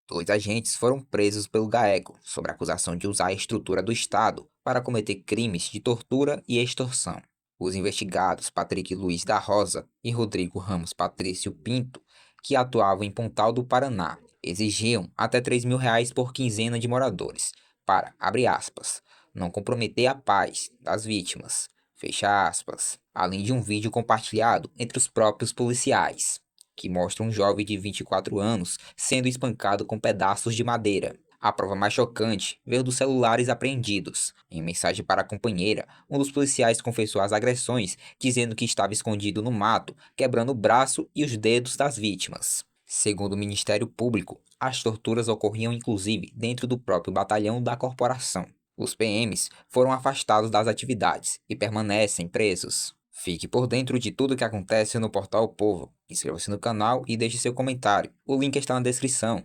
Dois agentes foram presos pelo GAECO sob a acusação de usar a estrutura do Estado para cometer crimes de tortura e extorsão. Os investigados Patrick Luiz da Rosa e Rodrigo Ramos Patrício Pinto, que atuavam em Pontal do Paraná, exigiam até R$ 3.000 por quinzena de moradores para, abre aspas, não comprometer a paz das vítimas, fecha aspas, além de um vídeo compartilhado entre os próprios policiais que mostra um jovem de 24 anos sendo espancado com pedaços de madeira. A prova mais chocante veio dos celulares apreendidos. Em mensagem para a companheira, um dos policiais confessou as agressões, dizendo que estava escondido no mato, quebrando o braço e os dedos das vítimas. Segundo o Ministério Público, as torturas ocorriam inclusive dentro do próprio batalhão da corporação. Os PMs foram afastados das atividades e permanecem presos. Fique por dentro de tudo o que acontece no Portal O Povo. Inscreva-se no canal e deixe seu comentário. O link está na descrição.